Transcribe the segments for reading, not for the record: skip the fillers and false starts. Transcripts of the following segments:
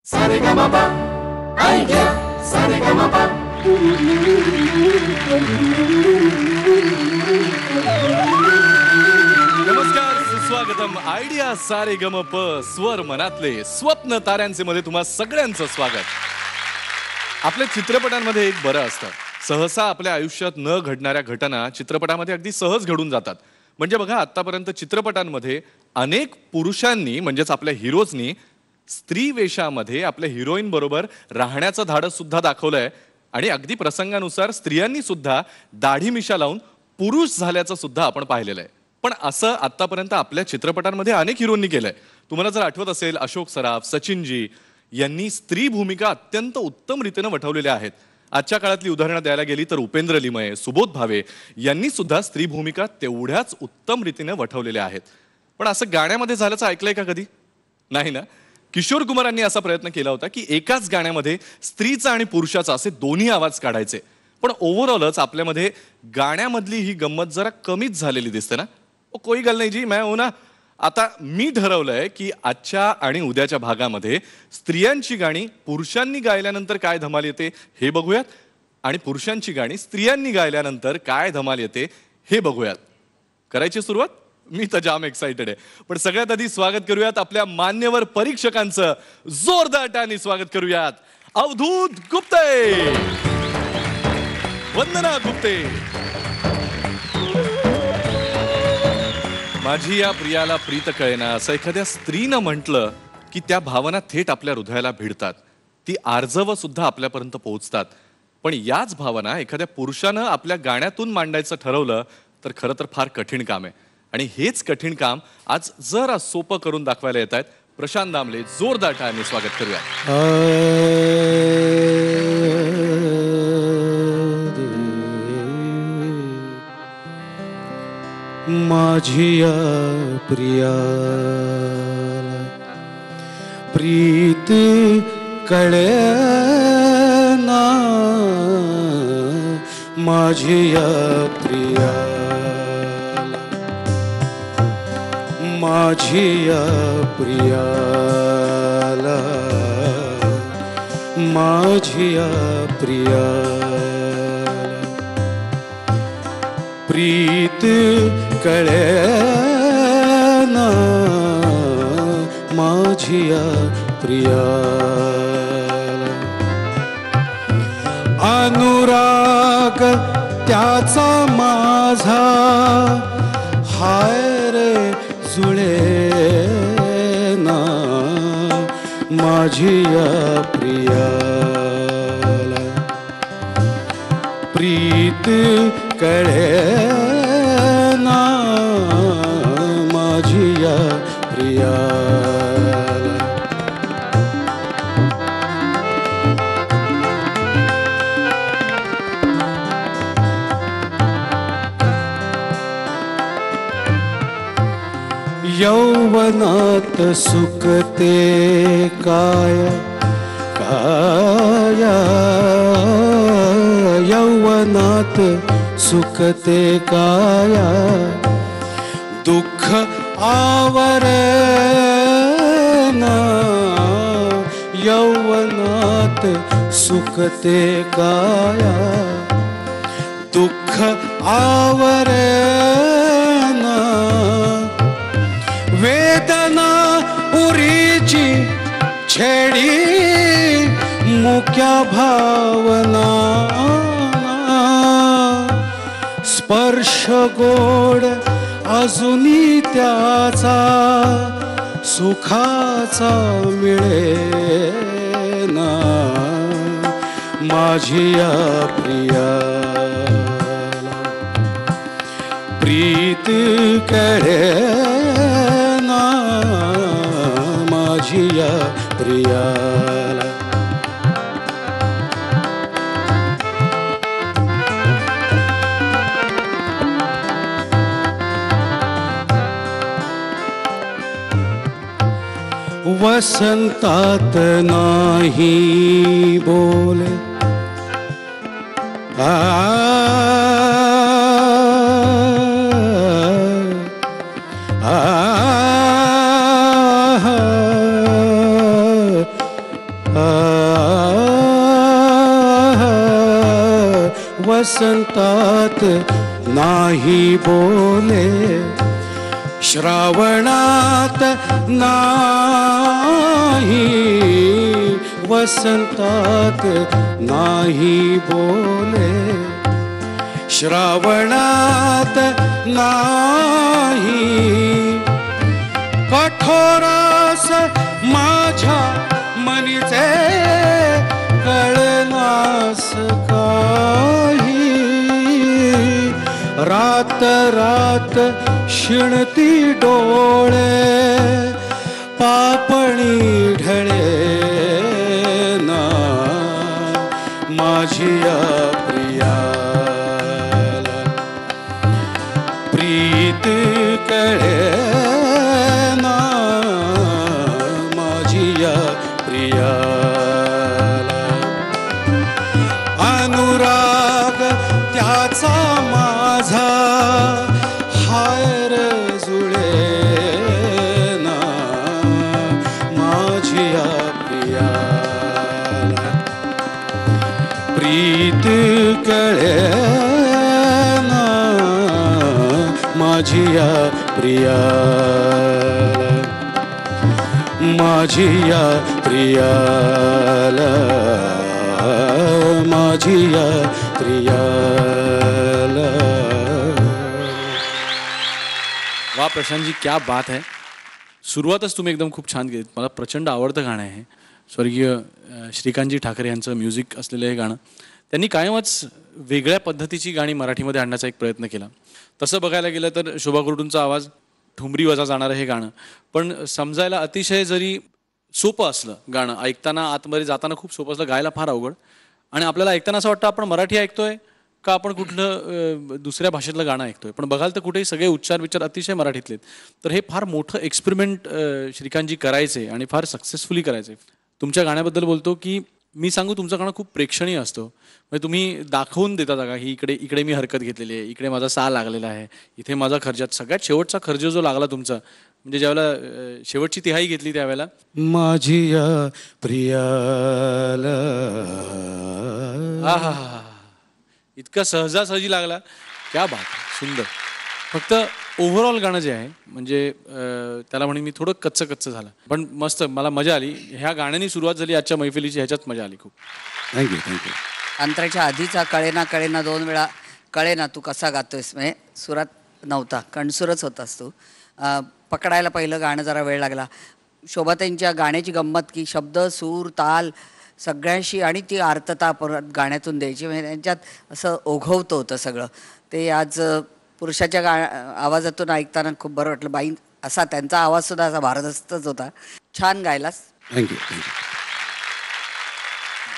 Sa Re Ga Ma Pa idea Sa Re Ga Ma Pa. नमस्कार, सुस्वागतम. Idea Sa Re Ga Ma Pa स्वर मनातले स्वप्न ताऱ्यांचे मध्ये तुम्हा सगळ्यांचं स्वागत. आपल्या चित्रपटांमध्ये एक बरं असतं, सहसा आपल्या आयुष्यात न घडणाऱ्या घटना चित्रपटामध्ये अगदी सहज घडून जातात. म्हणजे बघा, आतापर्यंत चित्रपटांमध्ये अनेक पुरुषांनी म्हणजेच आपल्या हिरोजनी स्त्री वेशामध्ये आपल्या हिरोईन बरोबर राहण्याचं धाडस सुद्धा दाखवलंय. आणि अगदी प्रसंगानुसार स्त्रियांनी सुद्धा दाढी मिशा लावून पुरुष झाल्याचं सुद्धा आपण पाहिलेलं आहे. पण असं आतापर्यंत आपल्या चित्रपटांमध्ये अनेक हिरोंनी केलंय. तुम्हाला जर आठवत असेल, अशोक सराफ, सचिनजी यांनी स्त्री भूमिका अत्यंत उत्तम रीतीने वठवलेल्या आहेत. आजच्या काळातली उदाहरणं द्यायला गेली तर उपेंद्र लिमये, सुबोध भावे यांनी सुद्धा स्त्री भूमिका तेवढ्याच उत्तम रीतीने वठवलेल्या आहेत. पण असं गाण्यामध्ये झाल्याचं ऐकलंय का कधी? नाही ना. किशोर कुमारांनी असा प्रयत्न केला होता की एकाच गाण्यामध्ये स्त्रीचा आणि पुरुषाचा असे दोन्ही आवाज काढायचे. पण ओव्हरऑलच आपल्यामध्ये गाण्यामधली ही गंमत जरा कमीच झालेली दिसते ना. कोई गल नाही जी, मैं हो ना. आता मी ठरवलंय की आजच्या आणि उद्याच्या भागामध्ये स्त्रियांची गाणी पुरुषांनी गायल्यानंतर काय धमाल येते हे बघूयात, आणि पुरुषांची गाणी स्त्रियांनी गायल्यानंतर काय धमाल येते हे बघूयात. करायची सुरुवात? मी तर जाम एक्साइटेड आहे. पण सगळ्यात आधी स्वागत करूयात आपल्या मान्यवर परीक्षकांचं. जोरदार टाळ्यांनी स्वागत करूयात अवधूत गुप्ते, वंदना गुप्ते. माझी या प्रियाला प्रीत कळेना असं एखाद्या स्त्रीनं म्हटलं की त्या भावना थेट आपल्या हृदयाला भिडतात, ती आर्जव सुद्धा आपल्यापर्यंत पोहोचतात. पण याच भावना एखाद्या पुरुषानं आपल्या गाण्यातून मांडायचं ठरवलं तर खरं तर फार कठीण काम आहे. आणि हेच कठीण काम आज जरा सोपं करून दाखवायला येत आहेत प्रशांत दामले. जोरदार टाळ्यांनी स्वागत करूया. माझिया प्रियाला प्रीत कळेना, माझिया प्रिया, माझिया प्रियाला, माझिया प्रियाला प्रीत कळेना, माझिया प्रियाला. अनुराग त्याचा माझा हाय रे जुळेना, माझिया प्रियाला प्रीत कळेना, माझिया प्रियाला. यौवनात सुखते काया काया, यौवनात सुखते काया, दुःख आवरेना, यौवनात सुखते काया, दुःख आवरेना, वेदना उरीची छेडी मुक्या भावना, स्पर्श गोड अजूनी त्याचा सुखाचा मिळेना, माझिया प्रियाला प्रीत कळेना, माझिया प्रियाला. वसंतात नाही बोले वसंतात नाही बोले, श्रावणात नाही, वसंतात नाही बोले, श्रावणात नाही, कठोरास माझ्या मनीचे कळनास काही, रात रात शिणती डोळे, पापणी ढळे ना माझिया प्रियाला, प्रीत कळे ना माझिया प्रियाला, अनुराग त्याचा माझा हायर जुळे ना माझिया प्रियाला, प्रीत कळे ना माझिया प्रियाला, माझिया प्रियाला, माझिया प्रियाला. वा प्रशांतजी, क्या बात है. सुरुवातच तुम्ही एकदम खूप छान केली. मला प्रचंड आवडतं गाणं आहे. स्वर्गीय श्रीकांतजी ठाकरे यांचं म्युझिक असलेलं हे गाणं. त्यांनी कायमच वेगळ्या पद्धतीची गाणी मराठीमध्ये आणण्याचा एक प्रयत्न केला. तसं बघायला गेलं तर शोभा कुरटूंचा आवाज, ठुमरी वजा जाणारं हे गाणं, पण समजायला अतिशय जरी सोपं असलं गाणं, ऐकताना आतमध्ये जाताना खूप सोपं असलं, गायला फार अवघड. आणि आपल्याला ऐकताना असं वाटतं आपण मराठी ऐकतोय का आपण कुठलं दुसऱ्या भाषेतलं गाणं ऐकतोय. पण बघाल तर कुठेही सगळे उच्चार विचार अतिशय मराठीतले. तर हे फार मोठं एक्सपेरिमेंट श्रीकांतजी करायचे आणि फार सक्सेसफुली करायचे. तुमच्या गाण्याबद्दल बोलतो की मी सांगू, तुमचं गाणं खूप प्रेक्षणीय असतं. म्हणजे तुम्ही दाखवून देता जागा ही इकडे मी हरकत घेतलेली आहे, इकडे माझा सा लागलेला आहे, इथे माझा खर्जात सगळ्यात शेवटचा खर्ज जो लागला तुमचा, म्हणजे ज्यावेळेला शेवटची तिहाई घेतली त्यावेळेला, माझिया प्रियाला, हा हा हा, इतका सहजासहजी लागला. क्या बात, सुंदर. फक्त ओव्हरऑल गाणं जे आहे म्हणजे त्याला म्हणून मी थोडं कच्चं झालं, पण मस्त, मला मजा आली. ह्या गाण्याने सुरुवात झाली आजच्या मैफिलीची, ह्याच्यात मजा आली खूप. Thank you thank you. अंतराच्या आधीचा कळेना कळेना 2 वेळा कळेना तू कसा गातोयस, म्हणजे सुरात नव्हता, कणसूरच होतास तू. पकडायला पहिलं गाणं जरा वेळ लागला. शोभाताईंच्या गाण्याची गंमत की शब्द, सूर, ताल सगळ्यांशी आणि ती आर्तता परत गाण्यातून द्यायची, म्हणजे त्यांच्यात असं ओघवतं होतं सगळं. ते आज पुरुषाच्या आवाजातून ऐकताना खूप बरं वाटलं. बाई असा त्यांचा आवाजसुद्धा असा भारदस्तच होता. छान गायलास. Thank you thank you.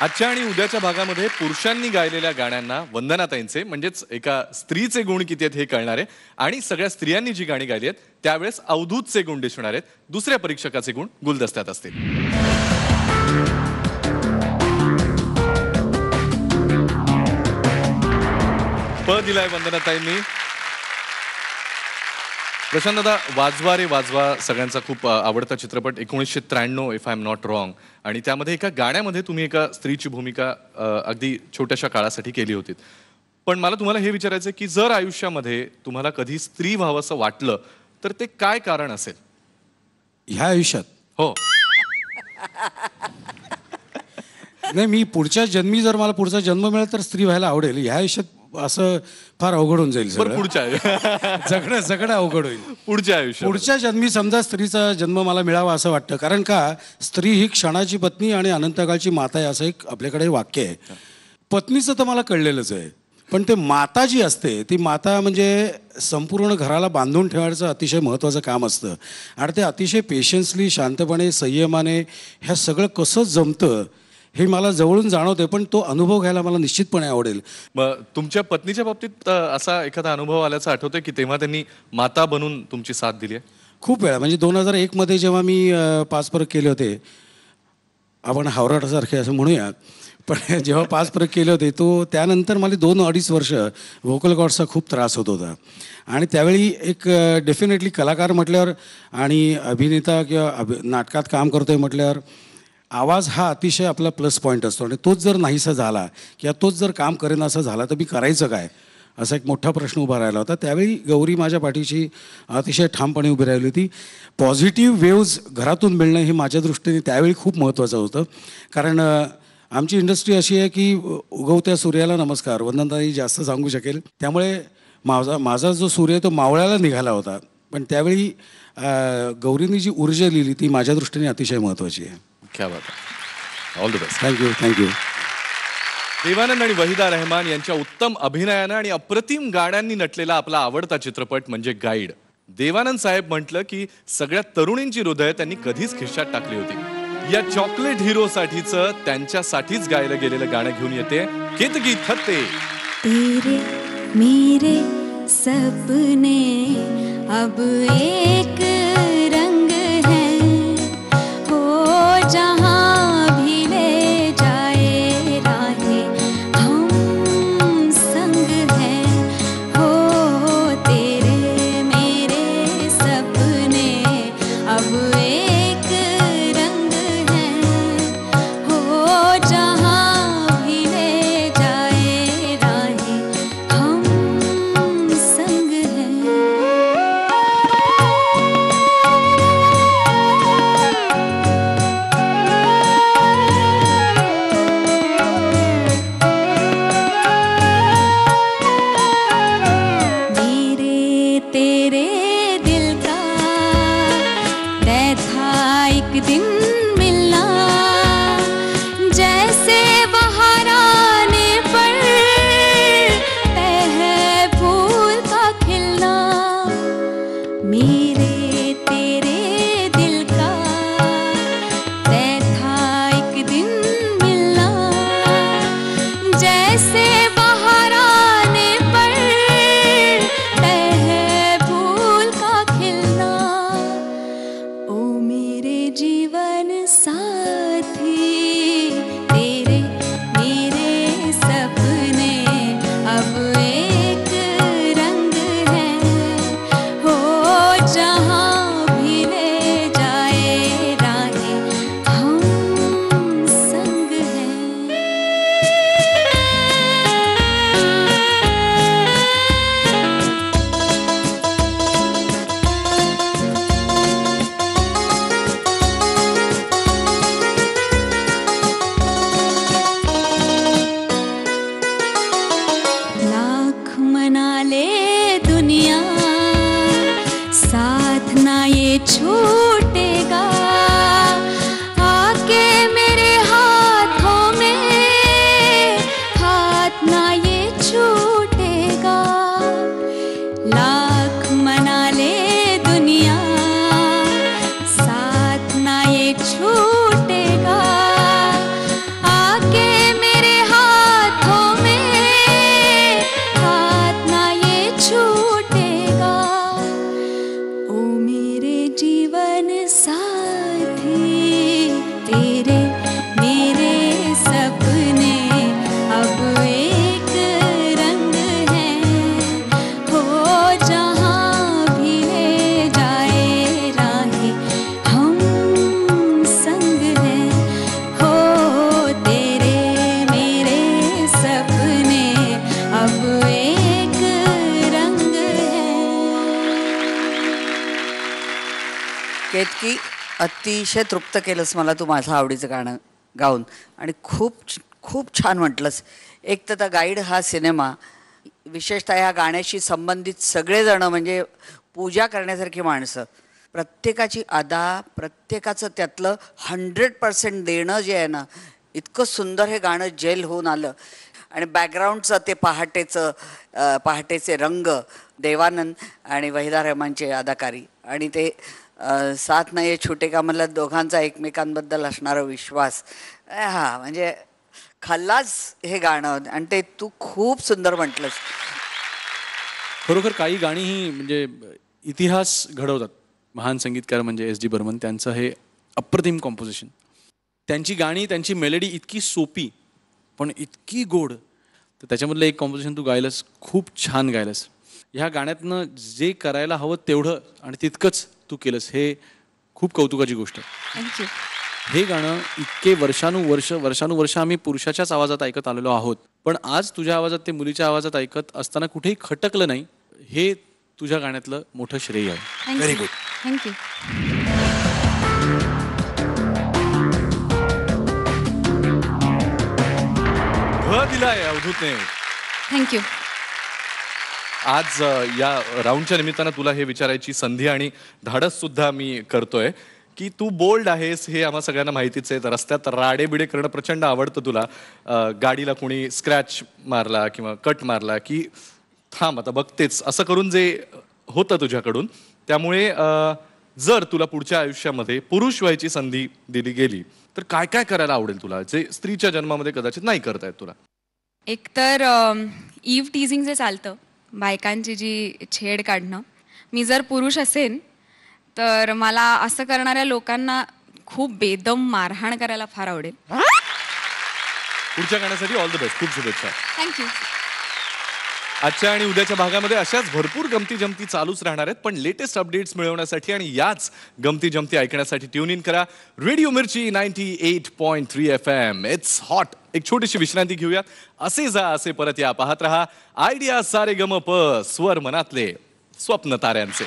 आजच्या आणि उद्याच्या भागामध्ये पुरुषांनी गायलेल्या गाण्यांना वंदनाताईंचे म्हणजेच एका स्त्रीचे गुण किती आहेत हे कळणार आहे, आणि सगळ्या स्त्रियांनी जी गाणी गायली आहेत त्यावेळेस अवधूतचे गुण दिसणार आहेत. दुसऱ्या परीक्षकाचे गुण गुलदस्त्यात असतील. प दिलाय वंदनाताईंनी. प्रशांत दादा, वाजवा रे वाजवा सगळ्यांचा खूप आवडता चित्रपट, 1993 if I am not wrong, आणि त्यामध्ये एका गाण्यामध्ये तुम्ही एका स्त्रीची भूमिका अगदी छोट्याशा काळासाठी केली होती. पण मला तुम्हाला हे विचारायचं की जर आयुष्यामध्ये तुम्हाला कधी स्त्री व्हावंसं वाटलं तर ते काय कारण असेल ह्या आयुष्यात? हो. नाही, मी पुढच्या जन्मी जर मला पुढचा जन्म मिळाला तर स्त्री व्हायला आवडेल. ह्या आयुष्यात असं फार अवघड होऊन जाईल सगळं. पुढच्या जगणं अवघड होईल. पुढच्या जन्मी समजा स्त्रीचा जन्म मला मिळावा असं वाटतं. कारण का, स्त्री ही क्षणाची पत्नी आणि अनंतकाळची माता आहे असं एक आपल्याकडे वाक्य आहे. पत्नीचं तर मला कळलेलंच आहे, पण ते माता जी असते ती माता म्हणजे संपूर्ण घराला बांधून ठेवायचं अतिशय महत्त्वाचं काम असतं. आणि ते अतिशय पेशन्सली, शांतपणे, संयमाने ह्या सगळं कसं जमतं हे मला जवळून जाणवते. पण तो अनुभव घ्यायला मला निश्चितपणे आवडेल. मग तुमच्या पत्नीच्या बाबतीत असा एखादा अनुभव आल्याचा आठवतोय की तेव्हा त्यांनी माता बनून तुमची साथ दिली आहे? खूप वेळा, म्हणजे 2001 मध्ये जेव्हा मी 5 प्रयोग केले होते, आपण हावराटासारखे असं म्हणूया, पण जेव्हा 5 प्रयोग केले होते तो त्यानंतर मला 2-2.5 वर्ष व्होकल कॉर्ड्सचा खूप त्रास होत होता. आणि त्यावेळी एक डेफिनेटली कलाकार म्हटल्यावर आणि अभिनेता किंवा नाटकात काम करतोय म्हटल्यावर आवाज हा अतिशय आपला प्लस पॉईंट असतो आणि तोच जर नाहीसा झाला किंवा तोच जर काम करेन असं झाला तर मी करायचं काय, असा एक मोठा प्रश्न उभा राहिला होता. त्यावेळी गौरी माझ्या पाठीशी अतिशय ठामपणे उभी राहिली होती. पॉझिटिव्ह वेव्ज घरातून मिळणं हे माझ्या दृष्टीने त्यावेळी खूप महत्त्वाचं होतं. कारण आमची इंडस्ट्री अशी आहे की उगवत्या सूर्याला नमस्कार, वंदनताई जास्त सांगू शकेल. त्यामुळे माझा जो सूर्य तो मावळ्याला निघाला होता. पण त्यावेळी गौरीने जी ऊर्जा लिहिली ती माझ्या दृष्टीने अतिशय महत्त्वाची आहे. क्या बात आहे. All the best. Thank you. Devanand आणि वहिदा रहमान यांच्या उत्तम अभिनयानं आणि अप्रतिम गाण्यांनी नटलेला आपला आवडता चित्रपट म्हणजे गाईड. देवानंद साहेब म्हटलं की सगळ्या तरुणींची हृदय त्यांनी कधीच खिश्यात टाकली होती. या चॉकलेट हिरोसाठीचं त्यांच्यासाठीच गायलं गेलेलं गाणं घेऊन येते केतकी थत्ते. तेरे मेरे सपने अब एक रंग है, हो जहाँ भी ले जाए राहें हम संग हैं. हो तेरे मेरे सपने अब एक रंग है, हो जहाँ भी ले जाए राहें हम संग हैं. मेरे तेरे दिल का तय था एक दिन मिलना, जैसे बहार आने पर तय है फूल का खिलना. मेरे तेरे दिल का तय था एक दिन मिलना, जैसे बहार आने पर तय है फूल का खिलना. ओ मेरे जीवन साथी, तेरे मेरे सपने अब एक रंग है, हो जहाँ भी ले जाए राहें हम संग हैं. लाख मना ले दुनिया, साथ ना ये छूटेगा. आके मेरे हाथों में हाथ ना ये छूटेगा. लाख मना ले दुनिया, साथ ना ये छूटेगा. आके मेरे हाथों में हाथ ना ये छूटेगा. ओ मेरे जीवन साथी, तेरे मेरे सपने अब एक रंग है, हो जहाँ भी ले जाए राहें हम संग हैं. हो तेरे मेरे सपने अब एक रंग है. केतकी, अतिशय तृप्त केलंस मला तू माझं आवडीचं गाणं गाऊन आणि खूप खूप छान म्हटलंस. एक तर गाईड हा सिनेमा विशेषतः ह्या गाण्याशी संबंधित सगळेजण म्हणजे पूजा करण्यासारखी माणसं, प्रत्येकाची अदा, प्रत्येकाचं त्यातलं 100% देणं जे आहे ना, इतकं सुंदर हे गाणं जेल होऊन आलं. आणि बॅकग्राऊंडचं ते पहाटेचे रंग, देवानंद आणि वहिदा रहमानची अदाकारी आणि ते साथ नाही छुटेका मला दोघांचा एकमेकांबद्दल असणारा विश्वास, हा म्हणजे खल्लास हे गाणं. आणि ते तू खूप सुंदर म्हटलंस. खरोखर काही गाणी ही म्हणजे इतिहास घडवतात. महान संगीतकार म्हणजे SD बर्मन, त्यांचं हे अप्रतिम कॉम्पोजिशन. त्यांची गाणी, त्यांची मेलडी इतकी सोपी पण इतकी गोड. तर त्याच्यामधलं एक कॉम्पोजिशन तू गायलंस, खूप छान गायलंस. ह्या गाण्यातनं जे करायला हवं तेवढं आणि तितकंच तू केलंस, हे खूप कौतुकाची गोष्ट आहे. थँक्यू. हे गाणं इतके वर्षानुवर्ष आम्ही पुरुषाच्याच आवाजात ऐकत आलेलो आहोत, पण आज तुझ्या आवाजात ते मुलीच्या आवाजात ऐकत असताना कुठेही खटकलं नाही. हे तुझ्या गाण्यातलं मोठं श्रेय आहे. Very good. थँक्यू. दिलाय अवधूतने. थँक्यू. आज या राऊंडच्या निमित्तानं तुला हे विचारायची संधी आणि धाडस सुद्धा मी करतोय की तू बोल्ड आहेस हे आम्हा सगळ्यांना माहितीच आहे. रस्त्यात राडेबिडे करणं प्रचंड आवडतं तुला. गाडीला कोणी स्क्रॅच मारला किंवा कट मारला की थांब आता बघतेच असं करून जे होतं तुझ्याकडून. त्यामुळे जर तुला पुढच्या आयुष्यामध्ये पुरुष व्हायची संधी दिली गेली तर काय काय करायला आवडेल तुला जे स्त्रीच्या जन्मामध्ये कदाचित नाही करता येत तुला? एकतर ईव्ह टीझिंग जे चालतं, बायकांची जी छेड काढणं, मी जर पुरुष असेन तर मला असं करणाऱ्या लोकांना खूप बेदम मारहाण करायला फार आवडेल. पुढच्या गाण्यासाठी ऑल द बेस्ट. खूप शुभेच्छा. थँक्यू. आजच्या आणि उद्याच्या भागामध्ये अशाच भरपूर गमती जमती चालूच राहणार आहेत, पण लेटेस्ट अपडेट्स मिळवण्यासाठी आणि याच गमती जमती ऐकण्यासाठी ट्यून इन करा रेडिओ मिर्ची 98.3 FM. It's hot. एक छोटीशी विश्रांती घेऊया. असे जा असे परत या. पाहत रहा आयडिया सारे गम प स्वर मनातले स्वप्न ताऱ्यांचे.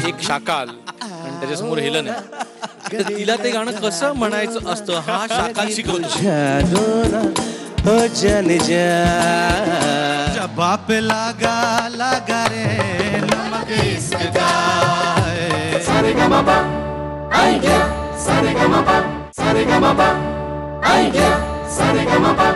एक शाकाल आणि त्याच्यासमोर हेलं नाही, तर तिला ते गाणं कसं म्हणायचं असतं हा शाकाल शिकवतो. बाप लागा लागा रे नमक इश्क का. Saregama idea Saregama Saregama idea Saregama.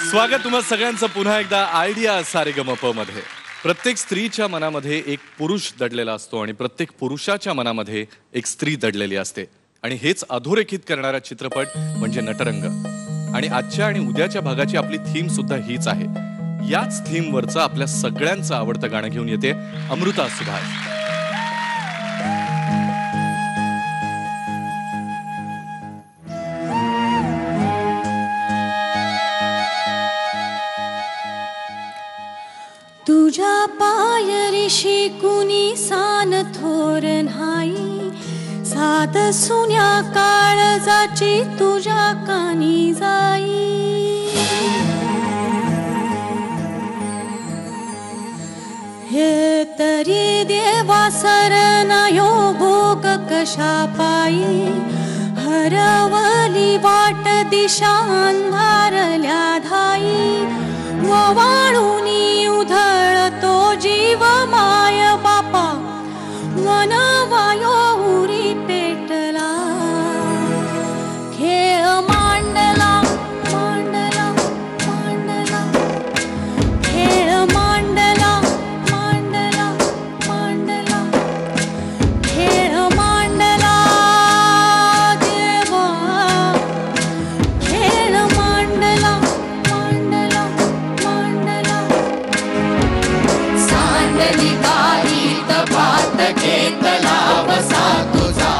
स्वागत तुम्हा सगळ्यांचं पुन्हा एकदा आयडिया सारेगमप मध्ये. प्रत्येक स्त्रीच्या मनामध्ये एक पुरुष दडलेला असतो आणि प्रत्येक पुरुषाच्या मनामध्ये एक स्त्री दडलेली असते आणि हेच अधोरेखित करणारा चित्रपट म्हणजे नटरंग. आणि आजच्या आणि उद्याच्या भागाची आपली थीम सुद्धा हीच आहे. याच थीमवरचं आपल्या सगळ्यांचं आवडतं गाणं घेऊन येते अमृता सुभाष. तुझ्या पायरीशी कुणी सान थोर नाही, साध सुन्या काळजाची तुझ्या कानी जाई. हे तरी देवा सरनायो भोग कशा पायी, हरवली वाट दिशा अंधारल्या धाई. वाळूनी उधळतो जीव माय बापा, वनवायो उरी पेटला. खेळ मांडला मांडला मांडला, खेळ मांडला मांडला मांडला, खेळ मांडला देवा, खेळ मांडला मांडला मांडला. सांडली गाईत भात घेतला बसा तुझा,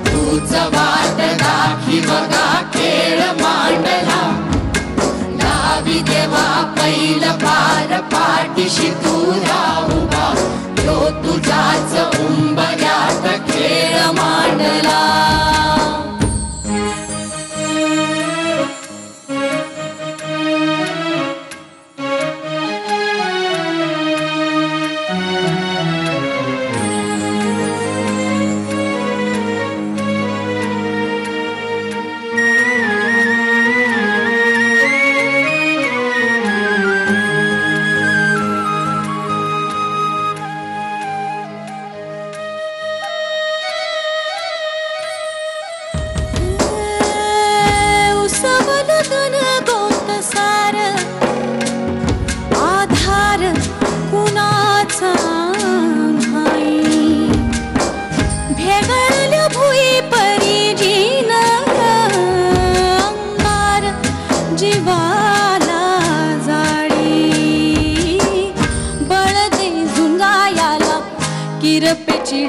तूच वाट दाखी बघा खेळ मांडला. लावी देवा पैल पार पाठीशी तू राहुबा, तो तुझाच उंबऱ्यात खेळ मांडला.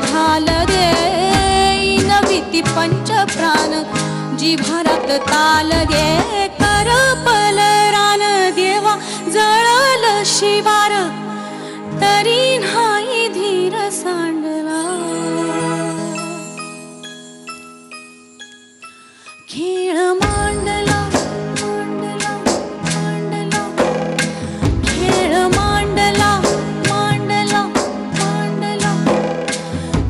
ढाल दे नवी ती पंच प्राण जिभारात ताल गे करपल रान देवा जळल शिवार तरी नाही धीर सांडला खेळ मांडला मांडला मांडला खेळ मांडला मांडला मांडला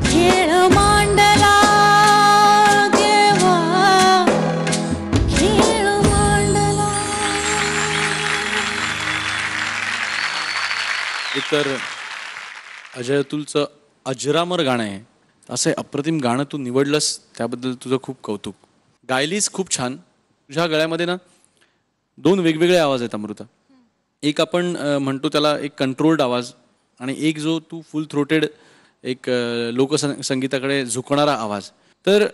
खेळ मांडला देवा खेळ मांडला. एकतर अजय अतुलचं अजरामर गाणं आहे. असं अप्रतिम गाणं तू निवडलंस त्याबद्दल तुझं खूप कौतुक. गायलीस खूप छान. तुझ्या गळ्यामध्ये ना 2 वेगवेगळे आवाज आहेत अमृता. एक आपण म्हणतो त्याला एक कंट्रोल्ड आवाज आणि एक जो तू फुल थ्रोटेड एक लोकसंगीताकडे झुकणारा आवाज. तर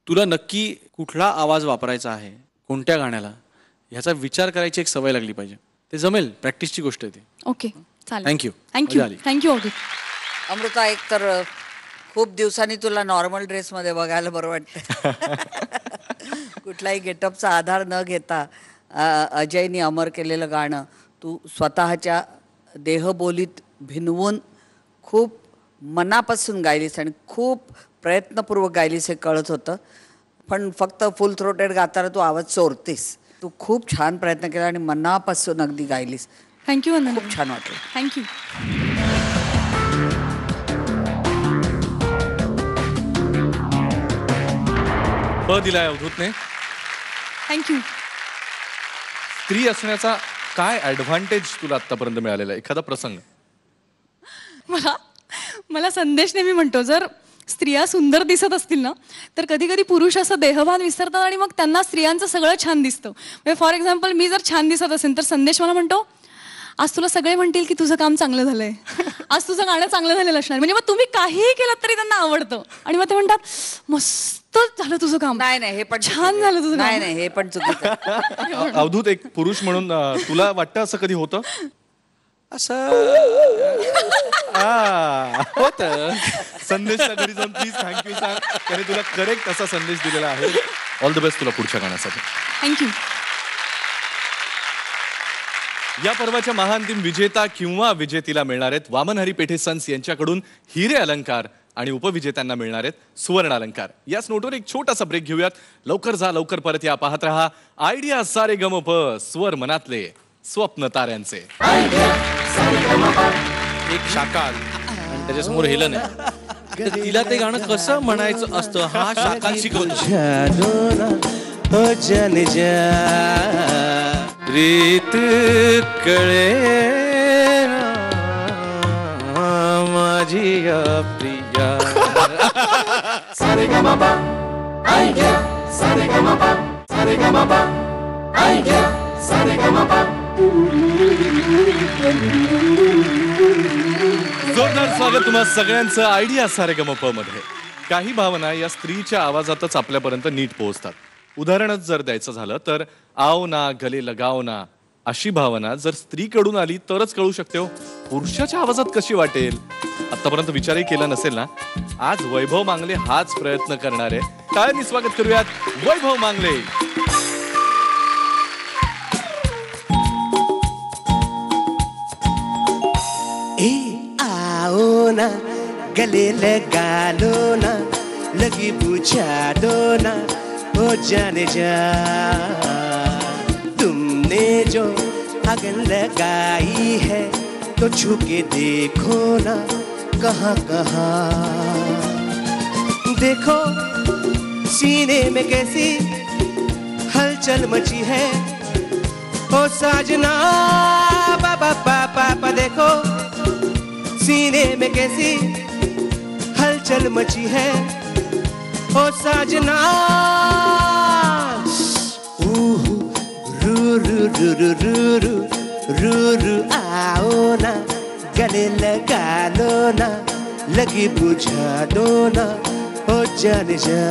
तुला नक्की कुठला आवाज वापरायचा आहे कोणत्या गाण्याला ह्याचा विचार करायची एक सवय लागली पाहिजे. ते जमेल, प्रॅक्टिसची गोष्ट आहे ती. ओके चालेल. Thank you. Thank you thank you Avdhoot. Amruta, एक तर खूप दिवसांनी तुला नॉर्मल ड्रेसमध्ये बघायला बरं वाटतं. कुठलाही गेटअपचा आधार न घेता अजयनी अमर केलेलं गाणं तू स्वतःच्या देहबोलीत भिनवून खूप मनापासून गायलीस आणि खूप प्रयत्नपूर्वक गायलीस हे कळत होतं. पण फक्त फुल थ्रोटेड गाताना तू आवाज चोरतेस. तू खूप छान प्रयत्न केला आणि मनापासून अगदी गायलीस. थँक्यू वंदना. खूप छान वाटलं. थँक्यू. दिलाय अवधूतने. थँक्यू. स्त्री असण्याचा काय ऍडव्हान्टेज तुला आतापर्यंत मिळालेला आहे? एखादा प्रसंग. मला संदेश नेहमी म्हणतो, जर स्त्रिया सुंदर दिसत असतील ना तर कधी कधी पुरुष असं देहभान विसरतात आणि मग त्यांना स्त्रियांचं सगळं छान दिसतं. म्हणजे फॉर एक्झाम्पल मी जर छान दिसत असेल तर संदेश मला म्हणतो, आज तुला सगळे म्हणतील की तुझं काम चांगलं झालंय, आज तुझं गाणं चांगलं झालेलं असणार. म्हणजे मग तुम्ही काहीही केलं तरी त्यांना आवडतं आणि मग ते म्हणतात मस्त झालं तुझं काम. नाही नाही, हे पण छान झालं तुझं. नाही नाही, हे पण चुकीचं. अवधूत, एक पुरुष म्हणून तुला वाटतं असं कधी होतं? असं होत. संदेशच्या घरी जाऊन प्लीज थँक्यू सांग, त्याने तुला करेक्ट असा संदेश दिलेला आहे. ऑल द बेस्ट तुला पुढच्या गाण्यासाठी. थँक्यू. या पर्वाच्या महाअंतिम विजेता किंवा विजेतीला मिळणार आहेत वामन हरी पेठे सन्स यांच्याकडून हिरे अलंकार आणि उपविजेत्यांना मिळणार आहेत सुवर्ण अलंकार. याच नोटवर एक छोटासा ब्रेक घेऊयात. लवकर जा, लवकर परत या. पाहत रहा आयडिया सारे गम प, स्वर मनातले, स्वप्न ताऱ्यांचे. एक शाकाल आणि त्याच्यासमोर हेलन आहे. तर तिला ते गाणं कसं म्हणायचं असतं हा शाकाल शिकवतो. जन रीत कळे माझी प्रिया. सारे गमा पा आयडिया सारे गमा पा सारे गमा पा आयडिया सारे गमा पा. जोरदार स्वागत तुम्हा सगळ्यांचं आयडिया सारे गम प मध्ये. काही भावना या स्त्रीच्या आवाजातच आपल्यापर्यंत नीट पोहोचतात. उदाहरणच जर द्यायचं झालं तर आओ ना गले लगाओ ना अशी भावना जर स्त्रीकडून आली तरच कळू शकते. हो, पुरुषाच्या आवाजात कशी वाटेल? आतापर्यंत विचारही केला नसेल ना. आज वैभव मांगले हाच प्रयत्न करणार आहे. टाळ्यांनी स्वागत करूयात वैभव मांगले. आओ ना गले लगा लो ना लगी पूछा दो ना ओ जाने जा तुमने जो अगन लगाई है तो छू के देखो ना कहाँ कहाँ. देखो सीने में कैसी हलचल मची है ओ साजना बाबा पापा. देखो सीने में कैसी हलचल मची है ओ साजना. रू रू रू रू रू रू रू रू आओ ना गले लगा लो ना लगी बुझा दो ना ओ जान जा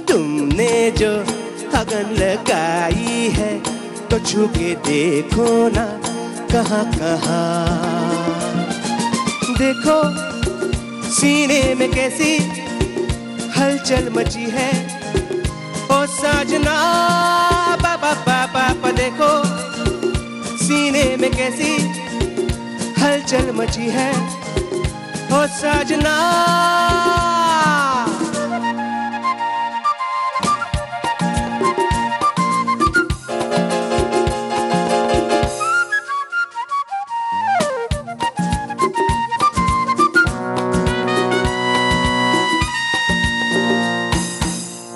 तुमने जो अगन लगाई है तो छू के देखो ना कहाँ कहाँ. देखो सीने में कैसी हलचल मची है ओ साजना बाबा बाबा देखो सीने में कैसी हलचल मची है ओ साजना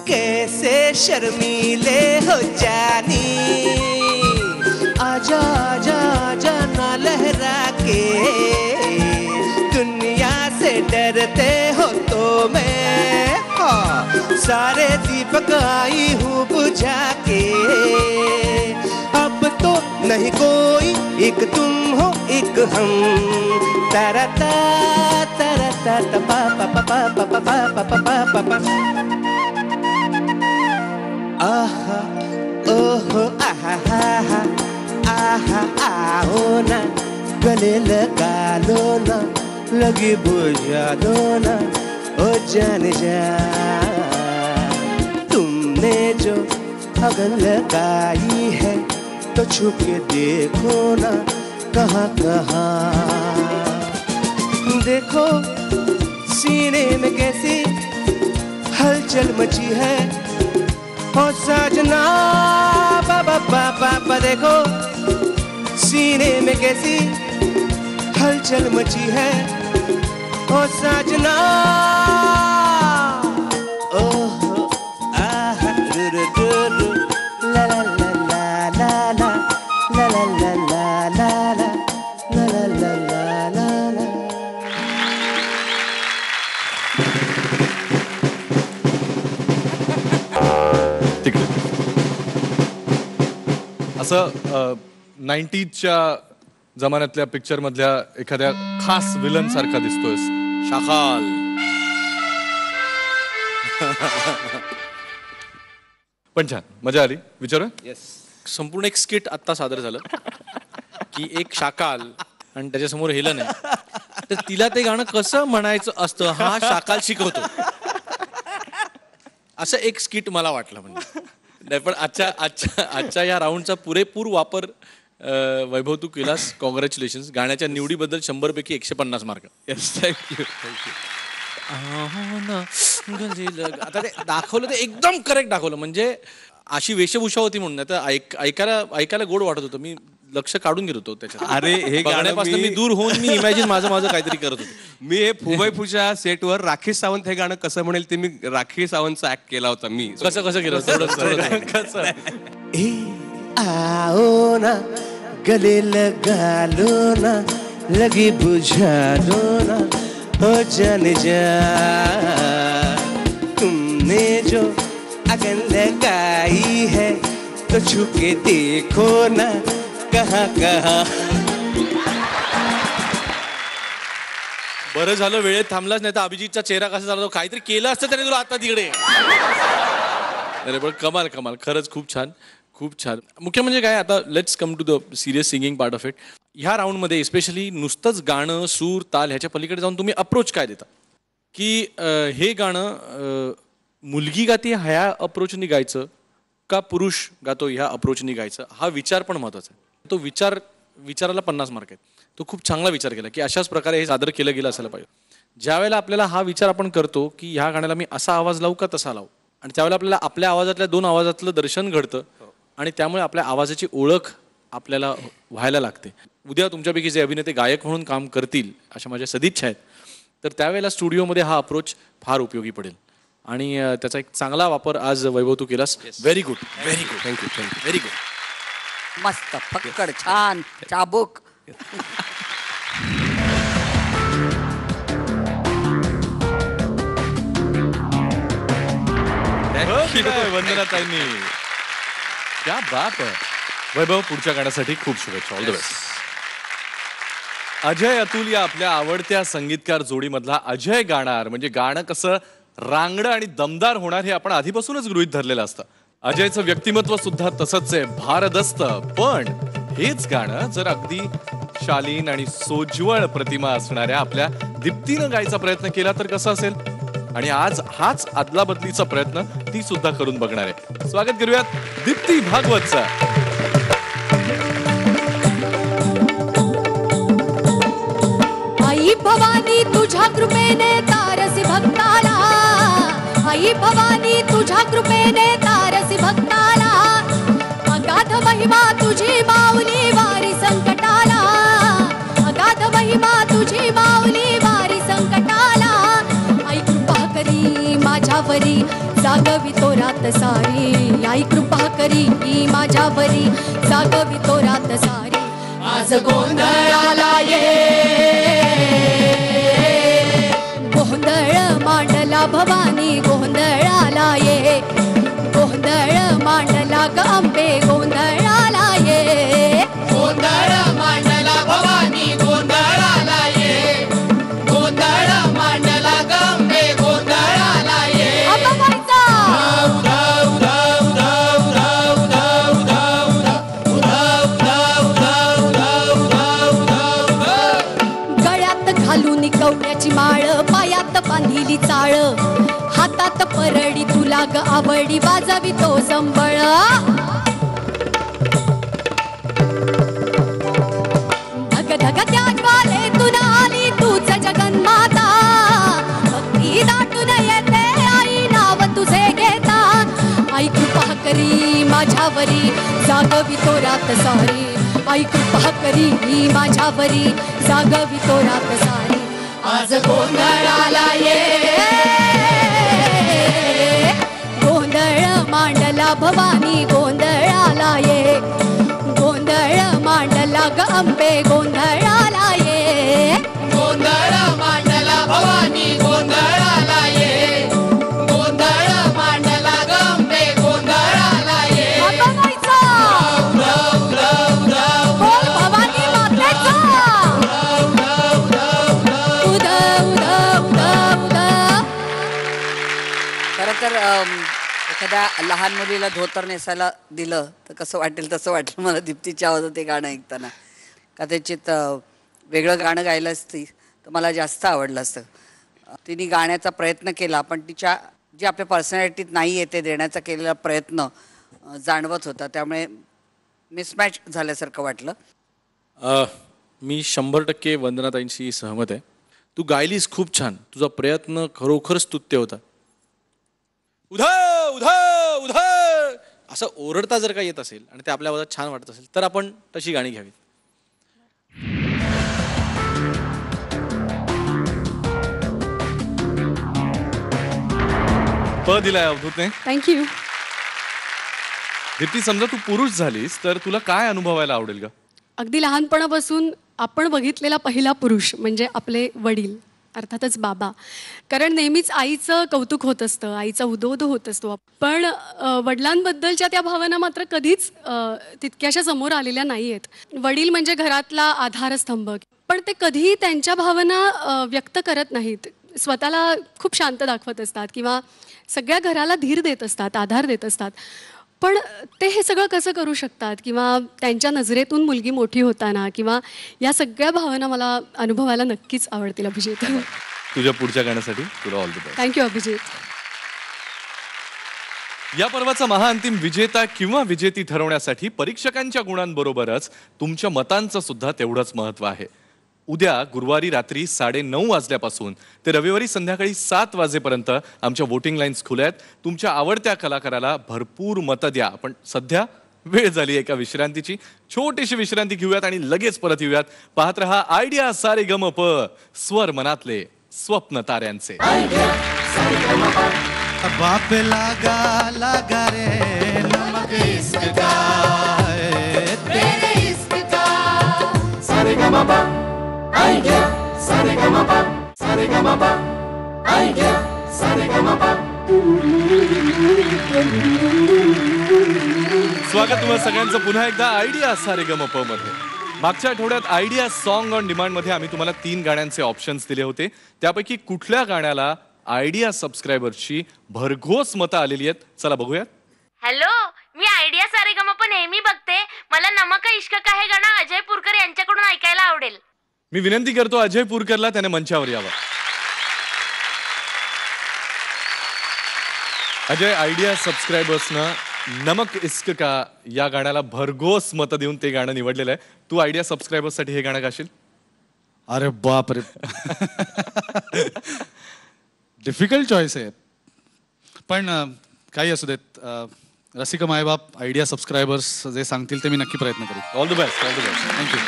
कैसे शर्मीले हो जानी आजा आजा आजा ना लहरा के दुनिया से डरते हो तो मैं सारे दीपक आई हूँ बुझा के अब तो नहीं कोई एक तुम हो एक हम तारा ता तारा ता ता पा पा पा पा पा पा पा पा पा पा आहा ओहो आहा आहा आहा आओ ना गले लगा लो ना लगी बुझा दो ना ओ जान जा तुमने जो अगन लगाई है तो छुप के देखो ना कहाँ कहाँ देखो सीने में कैसी हलचल मची है ओ साजना बाबा बाबा देखो सीने में कैसी हलचल मची है ओ साजना ओह आहा रू रू रू रू ला ला ला ला ला ला ला ला ला ला ला ला ला ला ला ला तिकडे असं 90च्या जमान्यातल्या पिक्चर मधल्या एखाद्या खास विलन सारखा दिसतोय शाखाल. पण छान मजा आली विचारू संपूर्ण एक स्किट आत्ता सादर झालं की एक शाकाल आणि त्याच्यासमोर हेलन आहे तर तिला ते गाणं कसं म्हणायचं असतं हा शाकाल शिकवतो असं एक स्किट मला वाटलं. म्हणजे नाही पण आजच्या या राऊंडचा पुरेपूर वापर वैभव तू केलास. कॉंग्रॅच्युलेशन. गाण्याच्या निवडीबद्दल 100 पैकी 150 मार्क. येस थँक्यू आता ते दाखवलं ते एकदम करेक्ट दाखवलं. म्हणजे अशी वेशभूषा होती म्हणून तर ऐकायला गोड वाटत होतं. मी लक्ष काढून घेत होतो त्याच्यात. अरे हे गाण्यापासून मी दूर होऊन मी इमॅजिन माझं काहीतरी करत होतो. मी हे फुबईफूच्या सेटवर राखी सावंत हे गाणं कसं म्हणेल ते मी राखी सावंतचा ऍक्ट केला होता. मी कसं केलं कसं आओ ना गले लगा लो ना लगी बुझा दो ना ओ जान जा तुमने जो अगन लगाई है तो छुके देखो ना कहाँ कहाँ. बरं झालं वेळेत थांबलाच नाही तर अभिजितचा चेहरा कसा झाला काहीतरी केलं असतं त्याने तुला आता तिकडे. अरे पण कमाल खरंच खूप छान. मुख्य म्हणजे काय आता let's come to the serious singing part of it. ह्या राऊंडमध्ये एस्पेशली नुसतंच गाणं सूर ताल ह्याच्या पलीकडे जाऊन तुम्ही अप्रोच काय देता की हे गाणं मुलगी गाती ह्या अप्रोचनी गायचं का पुरुष गातो ह्या अप्रोचनी गायचं हा विचार पण महत्वाचा आहे. तो विचाराला 50 मार्क आहेत. तो खूप चांगला विचार केला की अशाच प्रकारे हे सादर केलं गेलं असायला पाहिजे. ज्या वेळेला आपल्याला हा विचार आपण करतो की ह्या गाण्याला मी असा आवाज लावू का तसा लावू आणि त्यावेळेला आपल्याला आपल्या आवाजातल्या 2 आवाजातलं दर्शन घडतं आणि त्यामुळे आपल्या आवाजाची ओळख आपल्याला व्हायला लागते. उद्या तुमच्यापैकी जे अभिनेते गायक म्हणून काम करतील अशा माझ्या सदिच्छा आहेत तर त्यावेळेला स्टुडिओमध्ये हा अप्रोच फार उपयोगी पडेल आणि त्याचा एक चांगला वापर आज वैभव तू केलास. Very good thank you very good. मस्त फक्कड छान चाबूक. वंदना ताईंनी क्या बात आहे. वैभव पुढच्या गाण्यासाठी खूप शुभेच्छा. All the best. Ajay Atul या आपल्या आवडत्या संगीतकार जोडीमधला अजय गाणार म्हणजे गाणं कसं रांगडं आणि दमदार होणार हे आपण आधीपासूनच गृहीत धरलेलं असतं. अजयचं व्यक्तिमत्व सुद्धा तसंच आहे भारदस्त. पण हेच गाणं जर अगदी शालीन आणि सोज्वळ प्रतिमा असणाऱ्या आपल्या दीप्तीनं गायचा प्रयत्न केला तर कसं असेल. आणि आज हाच आदला बदलीचा प्रयत्न ती सुद्धा करून बघणार आहे. स्वागत करूयात दीप्ती भागवतचा. आई भवानी तुझ्या कृपेने तारसी भक्ताला, आई भवानी तुझ्या कृपेने तारसी भक्ताला, अगाध महिमा तुझी माऊली वारी संकटाला, अगाध महिमा तुझी माऊली वारी संकटाला, आई कृपा करी माझ्यावरी जागवी तो रात सारी, आई कृपा करी माझ्यावरी जागवी तो रात सारी. आज गोंधळाला ये, गोंधळ मांडला भवानी गोंधळाला ये, गोंधळ मांडला ग अंबे गोंधळाला ये, गोंधळ मांडला भवानी गोंधळाला ये, गोंधळ मांडला ग अंबे गोंधळाला ये. घालून कवड्याची माळ, पायात बांधिली चाळ, हातात परडी तुला ग आवडी वाजवी तो संबळ. धग धग त्या ज्वालेतून आली तूच जगन्माता, भक्ती दाटून येते आई नाव तुझे घेता, आई कृपा करी माझ्यावरी जागवी तो रात सारी, आई कृपा करी माझ्यावरी जागवी तो रात सारी. आज गोंधळाला ये, गोंधळ मांडला भवानी गोंधळाला ये, गोंधळ मांडला ग अंबे गोंधळाला ये, गोंधळ मांडला भवानी गोंधळाला ये, गोंधळ मांडला ग अंबे गोंधळाला ये. तर एखाद्या लहान मुलीला धोतर नेसायला दिलं तर कसं वाटेल तसं वाटलं मला दीप्तीच्या आवाजात ते गाणं ऐकताना. कदाचित वेगळं गाणं गायलं असती तर मला जास्त आवडलं असतं. तिने गाण्याचा प्रयत्न केला पण तिच्या जे आपल्या पर्सनॅलिटीत नाही आहे ते देण्याचा केलेला प्रयत्न जाणवत होता, त्यामुळे मिसमॅच झाल्यासारखं वाटलं. मी 100% वंदनाताईंशी सहमत आहे. तू गायलीस खूप छान, तुझा प्रयत्न खरोखर स्तुत्य होता. उधा उधा उधा असं ओरडता जर का येत असेल आणि ते आपल्या आवाजात छान वाटत असेल तर आपण तशी गाणी घ्यावीत. प दिलाय अवधूतने. थँक्यू. दीप्ती, समजा तू पुरुष झालीस तर तुला काय अनुभवायला आवडेल का? अगदी लहानपणापासून आपण बघितलेला पहिला पुरुष म्हणजे आपले वडील, अर्थातच बाबा. कारण नेहमीच आईचं कौतुक होत असतं, आईचा उदोउदो होत असतो, पण वडिलांबद्दलच्या त्या भावना मात्र कधीच तितक्याशा समोर आलेल्या नाही आहेत. वडील म्हणजे घरातला आधारस्तंभ, पण ते कधीही त्यांच्या भावना व्यक्त करत नाहीत. स्वतःला खूप शांत दाखवत असतात किंवा सगळ्या घराला धीर देत असतात, आधार देत असतात. पण ते हे सगळं कसं करू शकतात किंवा त्यांच्या नजरेतून मुलगी मोठी होताना किंवा या सगळ्या भावना मला अनुभवायला नक्कीच आवडतील. अभिजित, तुझ्या पुढच्या गाण्यासाठी तुला all the best. Thank you Abhijit. या पर्वाचा महाअंतिम विजेता किंवा विजेती ठरवण्यासाठी परीक्षकांच्या गुणांबरोबरच तुमच्या मतांचं सुद्धा तेवढंच महत्त्व आहे. उद्या गुरुवारी रात्री 9:30 वाजल्यापासून ते रविवारी संध्याकाळी 7 वाजेपर्यंत आमच्या वोटिंग लाईन्स खुल्या आहेत. तुमच्या आवडत्या कलाकाराला भरपूर मतं द्या. पण सध्या वेळ झाली एका विश्रांतीची. छोटीशी विश्रांती घेऊयात आणि लगेच परत येऊयात. पाहत रहा आयडिया सारेगमप, स्वर मनातले, स्वप्न ताऱ्यांचे. बाप लागा लागा रे नमक इश्क का, तेरे इश्क का. Saregamapa Idea Saregamapa, Saregamapa Idea Saregamapa. स्वागत तुम्हा सगळ्यांचं पुन्हा एकदा आयडिया सारेगमप मध्ये. मागच्या आठवड्यात आयडिया सॉन्ग ऑन डिमांड मध्ये आम्ही तुम्हाला 3 गाण्यांचे ऑप्शन्स दिले होते. त्यापैकी कुठल्या गाण्याला आयडिया सबस्क्रायबर्सची भरघोस मतं आलेली आहेत, चला बघूयात. हॅलो, मी आयडिया सारेगमप नेहमी बघते. मला नमक इश्क का हे गाणं अजय पुरकर यांच्याकडून ऐकायला आवडेल. मी विनंती करतो अजय पुरकरला त्याने मंचावर यावं. अजय, आयडिया सबस्क्रायबर्सना नमक इश्क का या गाण्याला भरघोस मतं देऊन ते गाणं निवडलेलं आहे. तू आयडिया सबस्क्रायबर्ससाठी हे गाणं गाशील? अरे बाप रे. डिफिकल्ट चॉईस आहे, पण काही असू देत. रसिक मायबाप, आयडिया सबस्क्रायबर्स जे सांगतील ते मी नक्की प्रयत्न करेन. All the best, all the best. Thank you.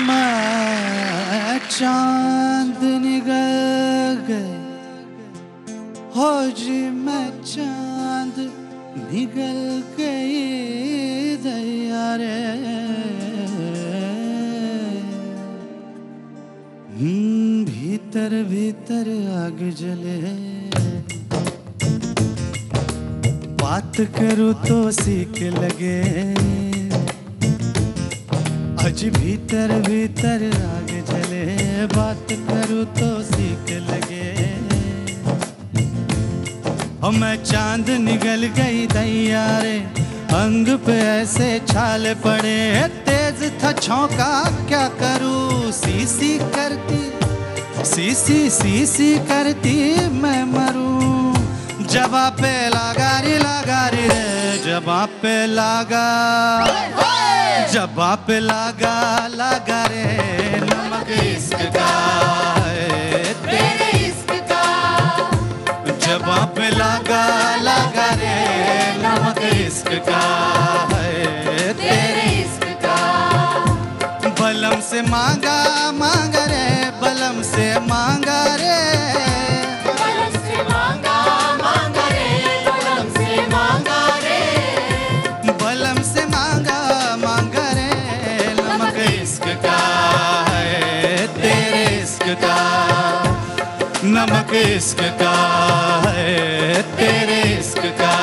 मैं चांद निकल गए हो जी, मैं चांद निकल गई दया रे. भीतर भीतर आग जले, बात करूँ तो सीख लगे. आज भीतर भीतर आग जले, बात करूँ तो सीख लगे. और मैं चांद निकल गई दैया रे, अंग पे ऐसे छाले पड़े. तेज था छौका क्या करूँ, सी करती, सी करती मैं मरूं. जवाब पे लगा रे जवाब पे लगा, जवाब पे लगा रे. नमक इश्क का तेरे इश्क का, जवाब पे लगा रे. नमक इश्क का तेरे इश्क का. बलम से मांगा रे, बलम से मांगा रे. बलम से मांगा रे, बलम से मांगा रे. बलम से मांगा रे. नमक इश्क का है तेरे इश्क का, नमक इश्क का है तेरे इश्क का.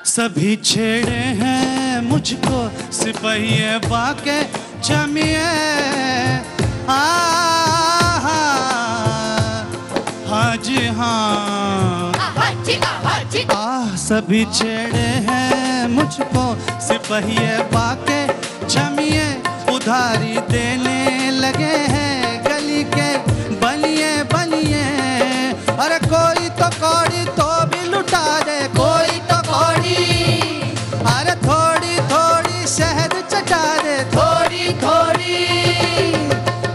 सभी छेड़े हैं मुझको सिपहिए बाके जमिए. हाँ जी हाँ, सभी छेड़े हैं मुझको सिपहिए बाके जमिए. उधारी देने लगे हैं गली के बनिए बनिए. अरे कोई तो कौड़ी तो भी लुटा दे, कोई तो कौड़ी. अरे थोड़ी थोड़ी शहद चटा दे, थोड़ी थोड़ी.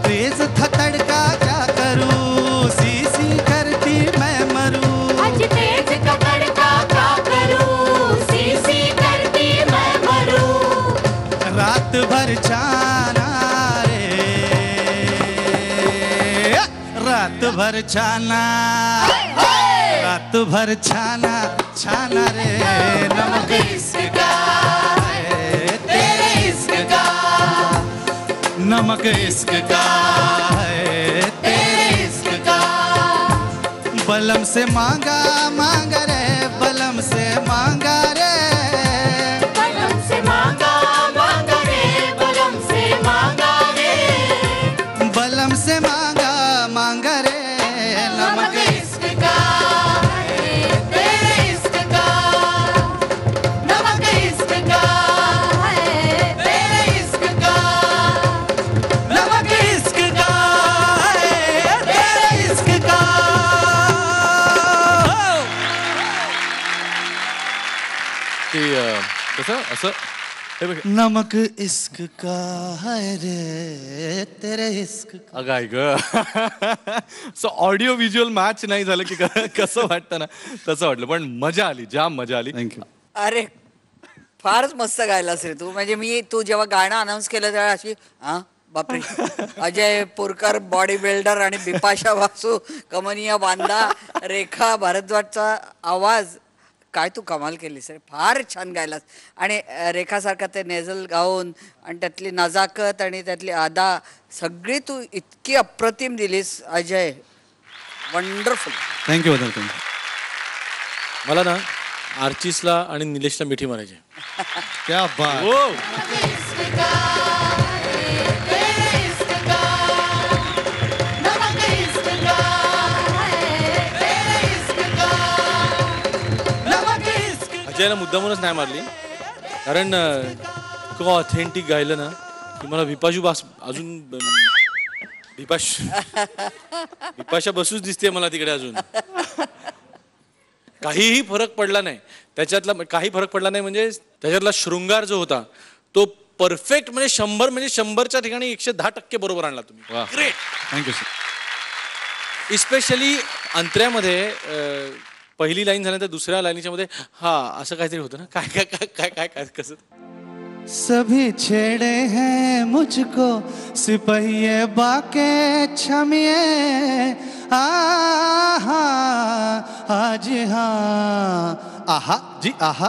तेज था तड़का क्या करूं, सी करती मैं मरूं. आज तेज का तड़का क्या करूं, सी करती मैं मरूं. रात भर छाना रे, रात भर छाना, रात भर छाना छाना रे. नमक इश्क का है तेरे इश्क का, नमक इश्क का है तेरे इश्क का. बलम से मांगा रे, बलम से मांगा रे. बलम से मांगा रे, बलम से मांगा रे. बलम से मांगा रे. नमक इश्क का है तेरे इश्क का, नमक इश्क का है तेरे इश्क का. नमक इश्क का है तेरे इश्क का. कसं असं हे बघ. नमक इश्क का है रे तेरे इश्क का. अगाय ग. सो ऑडिओ व्हिज्युअल मॅच नाही झालं की कसं वाटतं ना, तसं वाटलं. पण मजा आली, जाम मजा आली. थँक्यू. अरे फारच मस्त गायलास रे तू. म्हणजे तू जेव्हा गाणं अनाऊन्स केलं तेव्हा अशी बापरे, अजय पुरकर बॉडी बिल्डर आणि बिपाशा बासू कमनिया बांदा, रेखा भारद्वाजचा आवाज, काय तू कमाल केलीस रे. फार छान गायलास. आणि रेखासारखा ते नेझल गाऊन आणि त्यातली नजाकत आणि त्यातली अदा सगळी तू इतकी अप्रतिम दिलीस अजय. वंडरफुल. Thank you thank you. मला ना आर्चिसला आणि निलेशला मिठी मारायची. क्या बात. हो. इश्क का है तेरे इश्क विजयला मुद्दामूनच नाही मारली, कारण इतकं ऑथेंटिक गायलं ना की मला भिपाशू बास अजून भिपाशा बसूच दिसते मला तिकडे अजून. काहीही फरक पडला नाही त्याच्यातला, काही फरक पडला नाही म्हणजे त्याच्यातला शृंगार जो होता तो परफेक्ट, म्हणजे 100 म्हणजे 100च्या ठिकाणी 110% बरोबर आणला तुम्ही. Great, thank you sir. इस्पेशली अंतऱ्यामध्ये पहिली लाईन झाल्यानंतर दुसऱ्या लाईनीच्या मध्ये हा असं काहीतरी होतं ना, काय काय काय काय काय काय कसं. सभी छेड़े हैं मुझको सिपहिए बाके छमिए आहा आज हाँ आहा जी आहा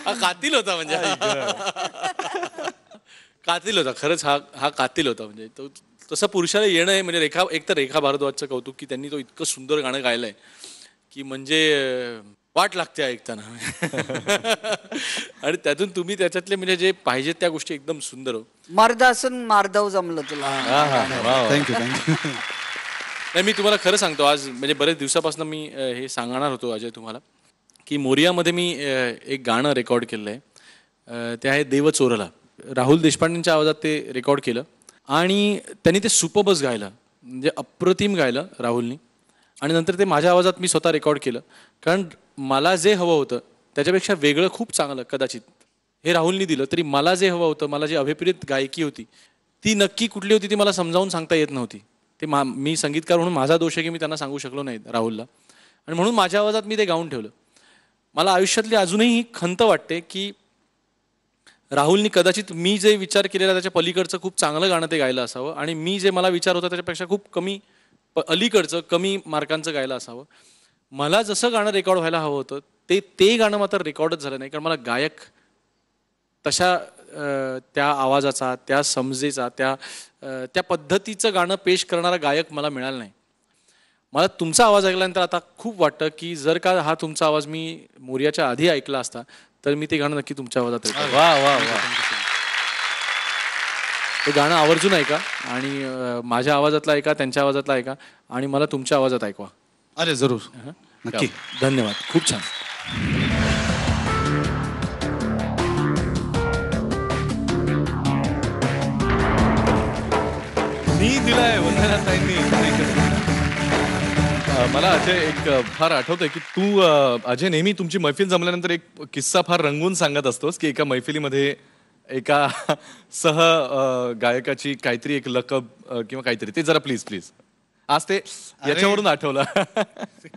हा कातील होता, म्हणजे कातील होता खरंच. हा कातील होता. म्हणजे तो तसं पुरुषाला येणं आहे म्हणजे एक तर रेखा भारद्वाजचं कौतुक की त्यांनी तो इतकं सुंदर गाणं गायलंय की म्हणजे वाट लागते ऐकताना. आणि त्यातून तुम्ही त्याच्यातले म्हणजे जे पाहिजे त्या गोष्टी एकदम सुंदर हो. मर्द असून मार्दव जमलं तुला. Thank you thank you. नाही, मी तुम्हाला खरं सांगतो, आज म्हणजे बरेच दिवसापासून मी हे सांगणार होतो अजय तुम्हाला की मोरियामध्ये मी एक गाणं रेकॉर्ड केलेलं आहे. ते आहे देव चोरला. राहुल देशपांडेंच्या आवाजात ते रेकॉर्ड केलं आणि त्यांनी ते सुपरबस गायलं, म्हणजे अप्रतिम गायलं राहुलनी. आणि नंतर ते माझ्या आवाजात मी स्वतः रेकॉर्ड केलं, कारण मला जे हवं होतं त्याच्यापेक्षा वेगळं खूप चांगलं कदाचित हे राहुलनी दिलं. तरी मला जे हवं होतं, मला जी अभिप्रेत गायकी होती ती नक्की कुठली होती ती मला समजावून सांगता येत नव्हती. ते मी संगीतकार म्हणून माझा दोष आहे की मी त्यांना सांगू शकलो नाही राहुलला, आणि म्हणून माझ्या आवाजात मी ते गाऊन ठेवलं. मला आयुष्यातली अजूनही ही खंत वाटते की राहुलनी कदाचित मी जे विचार केलेला त्याच्या पलीकडचं खूप चांगलं गाणं ते गायलं असावं, आणि मी जे मला विचार होता त्याच्यापेक्षा खूप कमी अलीकडचं कमी मार्कांचं गायला असावं. मला जसं गाणं रेकॉर्ड व्हायला हवं होतं ते गाणं मात्र रेकॉर्डच झालं नाही, कारण मला गायक तशा त्या आवाजाचा, त्या समजेचा, त्या पद्धतीचं गाणं पेश करणारा गायक मला मिळाला नाही. मला तुमचा आवाज ऐकल्यानंतर आता खूप वाटतं की जर का हा तुमचा आवाज मी मोरियाच्या आधी ऐकला असता तर मी ते गाणं नक्की तुमच्या आवाजात ऐकलं. वा वा वा. ते गाणं आवर्जून ऐका, आणि माझ्या आवाजातला ऐका, त्यांच्या आवाजातला ऐका, आणि मला तुमच्या आवाजात ऐकवा. अरे जरूर, नक्की. धन्यवाद, खूप छान. मी दिलाय वंदना ताईंनी. मला अजय एक फार आठवतंय की तू अजय नेहमी तुमची मैफिल जमल्यानंतर एक किस्सा फार रंगवून सांगत असतोस की एका मैफिलीमध्ये एका गायकाची काहीतरी एक लकब किंवा काहीतरी, ते जरा प्लीज आज ते याच्यावरून आठवलं.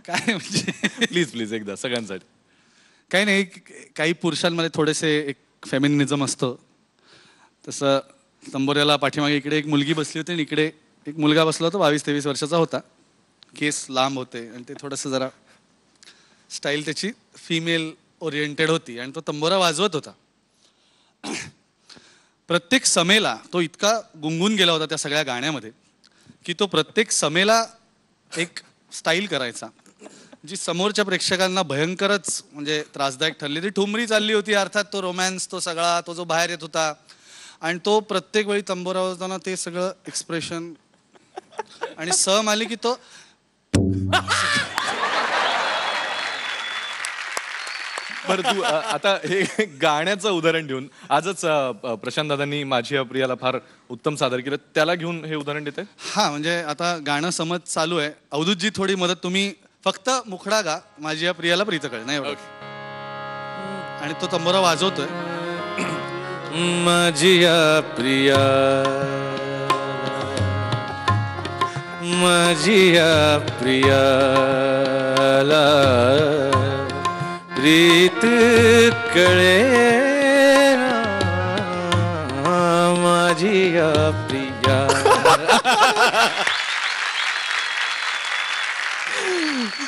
काय म्हणजे प्लीज एकदा सगळ्यांसाठी. काही नाही, काही पुरुषांमध्ये थोडेसे एक फेमिनिझम असतं. तसं तंबोऱ्याला पाठीमागे इकडे एक मुलगी बसली होती आणि इकडे एक मुलगा बसला होता, 22-23 वर्षाचा होता. केस लांब होते आणि ते थोडंसं जरा स्टाईल त्याची फिमेल ओरिएंटेड होती, आणि तो तंबोरा वाजवत होता. प्रत्येक समेला तो इतका गुंगून गेला होता त्या सगळ्या गाण्यामध्ये की तो प्रत्येक समेला एक स्टाईल करायचा जी समोरच्या प्रेक्षकांना भयंकरच म्हणजे त्रासदायक ठरली. ती ठुमरी चालली होती, अर्थात तो रोमॅन्स, तो सगळा तो जो बाहेर येत होता, आणि तो प्रत्येक वेळी तंबोरा वाजवताना ते सगळं एक्सप्रेशन, आणि सम आली की तो बरं तू आता हे गाण्याचं उदाहरण देऊन आजच प्रशांत दादांनी माझी प्रियाला फार उत्तम सादर केलं, त्याला घेऊन हे उदाहरण देत आहे. हा म्हणजे आता गाणं समज चालू आहे, अवधूतजी थोडी मदत, तुम्ही फक्त मुखडा गा माझी या प्रियाला प्रीत कळ नाही एवढं. आणि तो तंबोरा वाजवतोय. माझी या प्रिया, माझी या प्रियाला प्रीत कळे ना, माझी या प्रिया.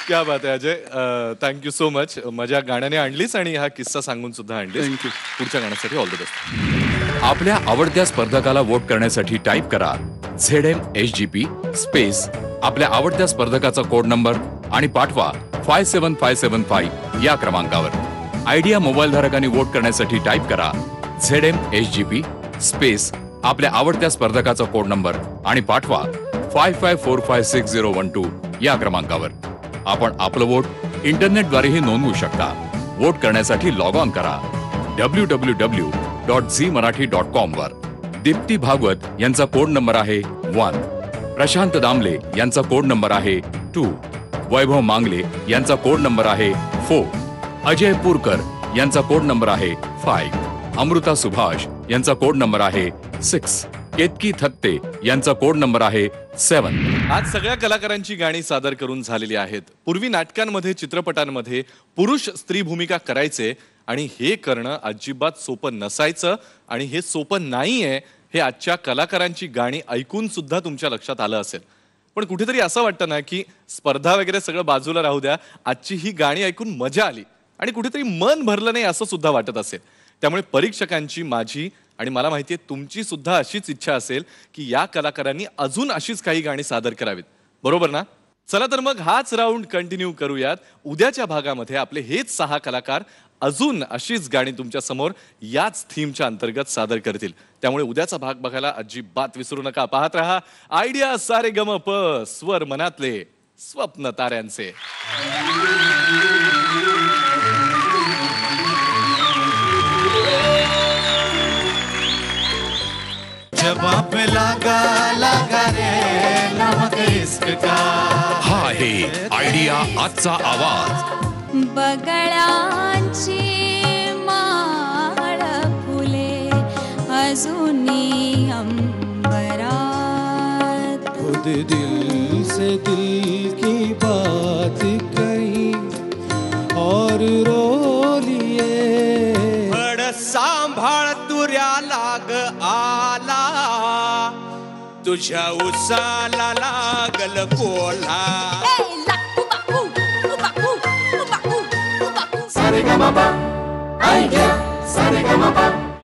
क्या बात आहे अजय, थँक्यू सो मच. माझ्या गाण्याने आणलीस आणि हा किस्सा सांगून सुद्धा आणलीस. थँक्यू. पुढच्या गाण्यासाठी ऑल द बेस्ट. आपल्या आवडत्या स्पर्धकाला वोट करण्यासाठी टाईप करा ZMHGP स्पेस आपल्या आवडत्या स्पर्धकाचा कोड नंबर आणि पाठवा 57575 या क्रमांकावर. आयडिया मोबाईल धारकांनी वोट करण्यासाठी टाईप करा ZMHGP स्पेस आपल्या आवडत्या स्पर्धकाचा कोड नंबर आणि पाठवा 55456012 या क्रमांकावर. आपण आपलं वोट इंटरनेटद्वारेही नोंदवू शकता. वोट करण्यासाठी लॉग ऑन करा www.zeemarathi.com वर. दीप्ती भागवत यांचा कोड नंबर आहे 1. प्रशांत दामले यांचा कोड नंबर आहे 2. वैभव मांगले यांचा कोड नंबर आहे 4. अजय पुरकर यांचा कोड नंबर आहे 5. अमृता सुभाष यांचा कोड नंबर आहे 6. केतकी थत्ते यांचा कोड नंबर आहे 7. आज सगळ्या कलाकारांची गाणी सादर करून झालेली आहेत. पूर्वी नाटकांमध्ये, चित्रपटांमध्ये पुरुष स्त्री भूमिका करायचे आणि हे करणं अजिबात सोपं नसायचं आणि हे सोपं नाहीये हे आजच्या कलाकारांची गाणी ऐकून सुद्धा तुमच्या लक्षात आलं असेल. पण कुठेतरी असं वाटतं ना की स्पर्धा वगैरे सगळं बाजूला राहू द्या, आजची ही गाणी ऐकून मजा आली आणि कुठेतरी मन भरलं नाही असं सुद्धा वाटत असेल. त्यामुळे परीक्षकांची, माझी आणि मला माहिती आहे तुमची सुद्धा अशीच इच्छा असेल की या कलाकारांनी अजून अशीच काही गाणी सादर करावीत. बरोबर ना? चला तर मग हाच राऊंड कंटिन्यू करूयात. उद्याच्या भागामध्ये आपले हेच 6 कलाकार अजून अशीच गाणी तुमच्या समोर याच थीमच्या अंतर्गत सादर करतील. त्यामुळे उद्याचा भाग बघायला अजिबात विसरू नका. पाहत रहा आयडिया सारेगमप, स्वर मनातले, स्वप्न ताऱ्यांचे. जवाब लगा लगा रे नमक इश्क का. हा आहे आयडिया आजचा आवाज. बगळांची माळ फुले अजूनी अंबरात. खुद दिल से दिल की बात कही और रो लिए. फड सांभाळ तुऱ्या लाग आला, तुझ्या उसाला लागल कोल्हा. Saregama, idea, saregama.